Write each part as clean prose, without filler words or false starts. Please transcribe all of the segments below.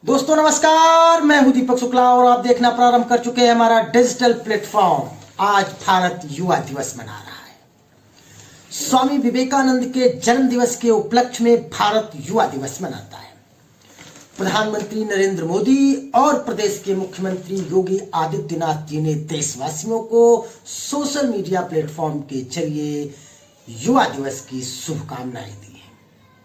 दोस्तों नमस्कार, मैं हूं दीपक शुक्ला और आप देखना प्रारंभ कर चुके हैं हमारा डिजिटल प्लेटफॉर्म। आज भारत युवा दिवस मना रहा है। स्वामी विवेकानंद के जन्म दिवस के उपलक्ष्य में भारत युवा दिवस मनाता है। प्रधानमंत्री नरेंद्र मोदी और प्रदेश के मुख्यमंत्री योगी आदित्यनाथ जी ने देशवासियों को सोशल मीडिया प्लेटफॉर्म के जरिए युवा दिवस की शुभकामनाएं दी।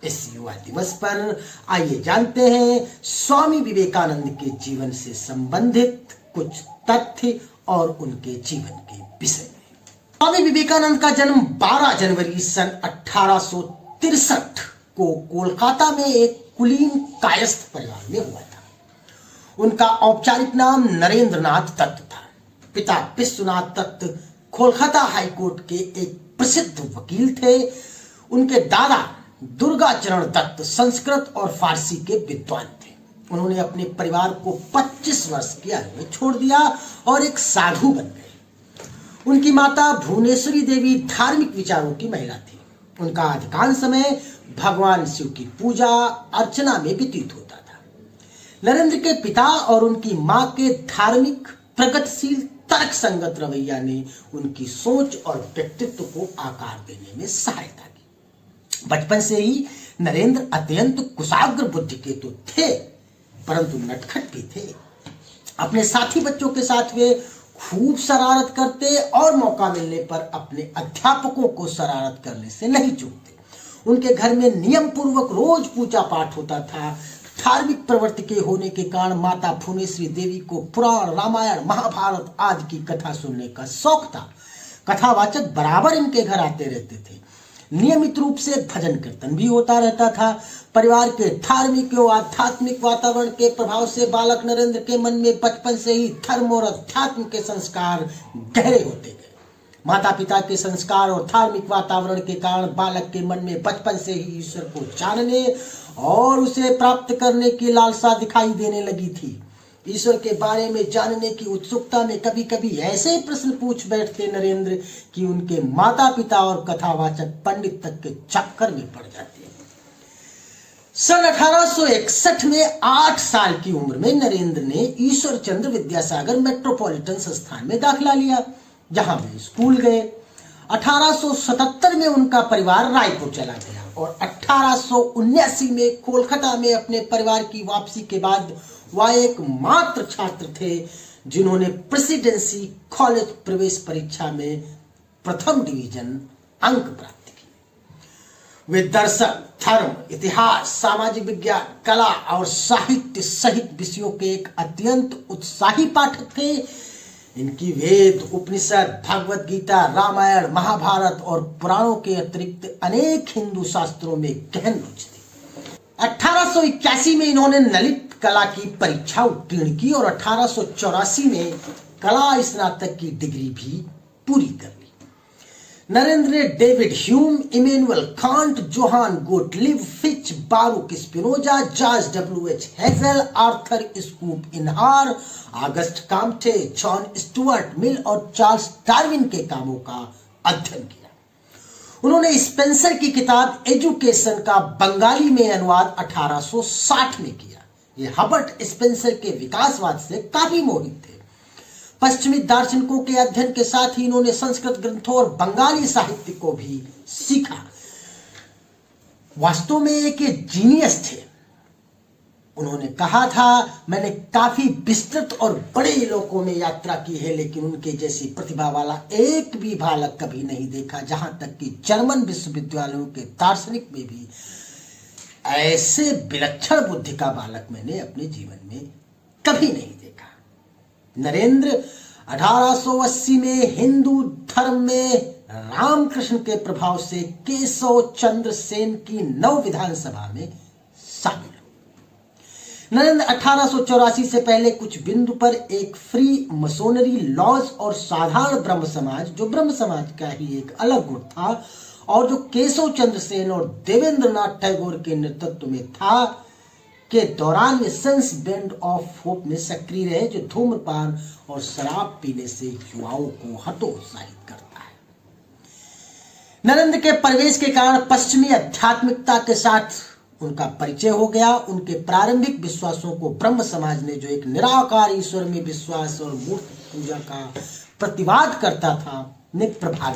इस युवा दिवस पर आइए जानते हैं स्वामी विवेकानंद के जीवन से संबंधित कुछ तथ्य और उनके जीवन के विषय में। स्वामी विवेकानंद का जन्म 12 जनवरी सन 1863 को कोलकाता में एक कुलीन कायस्थ परिवार में हुआ था। उनका औपचारिक नाम नरेंद्र नाथ दत्त था। पिता विश्वनाथ दत्त कोलकाता हाईकोर्ट के एक प्रसिद्ध वकील थे। उनके दादा दुर्गाचरण दत्त संस्कृत और फारसी के विद्वान थे। उन्होंने अपने परिवार को 25 वर्ष की आयु में छोड़ दिया और एक साधु बन गए। उनकी माता भुवनेश्वरी देवी धार्मिक विचारों की महिला थी। उनका अधिकांश समय भगवान शिव की पूजा अर्चना में व्यतीत होता था। नरेंद्र के पिता और उनकी मां के धार्मिक प्रगतिशील तर्क संगत रवैया ने उनकी सोच और व्यक्तित्व को आकार देने में सहायता की। बचपन से ही नरेंद्र अत्यंत कुशाग्र बुद्धि के तो थे, परंतु नटखट भी थे। अपने साथी बच्चों के साथ वे खूब शरारत करते और मौका मिलने पर अपने अध्यापकों को शरारत करने से नहीं चूकते। उनके घर में नियम पूर्वक रोज पूजा पाठ होता था। धार्मिक प्रवृत्ति के होने के कारण माता भुवनेश्वरी देवी को पुराण, रामायण, महाभारत आदि की कथा सुनने का शौक था। कथावाचक बराबर इनके घर आते रहते थे। नियमित रूप से भजन कीर्तन भी होता रहता था। परिवार के धार्मिक एवं आध्यात्मिक वातावरण के प्रभाव से बालक नरेंद्र के मन में बचपन से ही धर्म और अध्यात्म के संस्कार गहरे होते गए। माता पिता के संस्कार और धार्मिक वातावरण के कारण बालक के मन में बचपन से ही ईश्वर को जानने और उसे प्राप्त करने की लालसा दिखाई देने लगी थी। ईश्वर के बारे में जानने की उत्सुकता में कभी कभी ऐसे प्रश्न पूछ बैठते नरेंद्र कि उनके माता पिता और कथावाचक पंडित तक के चक्कर में पड़ जाते। सन 1861 में 8 साल की उम्र में नरेंद्र ने ईश्वर चंद्र विद्यासागर मेट्रोपॉलिटन संस्थान में दाखिला लिया, जहां वे स्कूल गए। 1877 में उनका परिवार रायपुर चला गया और 1879 में कोलकाता में अपने परिवार की वापसी के बाद वह एक मात्र छात्र थे जिन्होंने प्रेसिडेंसी कॉलेज प्रवेश परीक्षा में प्रथम डिवीजन अंक प्राप्त किए। वे दर्शन, धर्म, इतिहास, सामाजिक विज्ञान, कला और साहित्य सहित विषयों के एक अत्यंत उत्साही पाठक थे। इनकी वेद, उपनिषद, भगवत गीता, रामायण, महाभारत और पुराणों के अतिरिक्त अनेक हिंदू शास्त्रों में गहन रुचि थी। 1881 में इन्होंने ललित कला की परीक्षा उत्तीर्ण की और 1884 में कला स्नातक की डिग्री भी पूरी कर ली। नरेंद्र ने David Hume, Immanuel Kant, Johann Gottlieb, Fichte, Baruch Spinoza, George W H. Hegel, Arthur Schopenhauer, Auguste Comte, John Stuart Mill और चार्ल्स डार्विन के कामों का अध्ययन किया। उन्होंने स्पेंसर की किताब एजुकेशन का बंगाली में अनुवाद 1860 में किया। ये हर्बर्ट स्पेंसर के विकासवाद से काफी मोहित थे। पश्चिमी दार्शनिकों के अध्ययन के साथ ही इन्होंने संस्कृत ग्रंथों और बंगाली साहित्य को भी सीखा। वास्तव में एक जीनियस थे। उन्होंने कहा था, मैंने काफी विस्तृत और बड़े इलाकों में यात्रा की है, लेकिन उनके जैसी प्रतिभा वाला एक भी बालक कभी नहीं देखा। जहां तक कि जर्मन विश्वविद्यालयों के दार्शनिक में भी ऐसे विलक्षण बुद्धि का बालक मैंने अपने जीवन में कभी नहीं देखा। नरेंद्र 1880 में हिंदू धर्म में रामकृष्ण के प्रभाव से केशव चंद्र सेन की नव विधानसभा में शामिल हुए। नरेंद्र 1884 से पहले कुछ बिंदु पर एक फ्री मसोनरी लॉज और साधारण ब्रह्म समाज, जो ब्रह्म समाज का ही एक अलग गुट था और जो केशव चंद्र सेन और देवेंद्रनाथ टैगोर के नेतृत्व में था, के दौरान वे सन्स बैंड ऑफ होप में सक्रिय रहे, जो धूम्रपान और शराब पीने से युवाओं को हतोत्साहित करता है। नरेंद्र के प्रवेश के कारण पश्चिमी आध्यात्मिकता के साथ उनका परिचय हो गया। उनके प्रारंभिक विश्वासों को ब्रह्म समाज ने, जो एक निराकार ईश्वर में विश्वास और मूर्ति पूजा का प्रतिवाद करता था, ने प्रभावित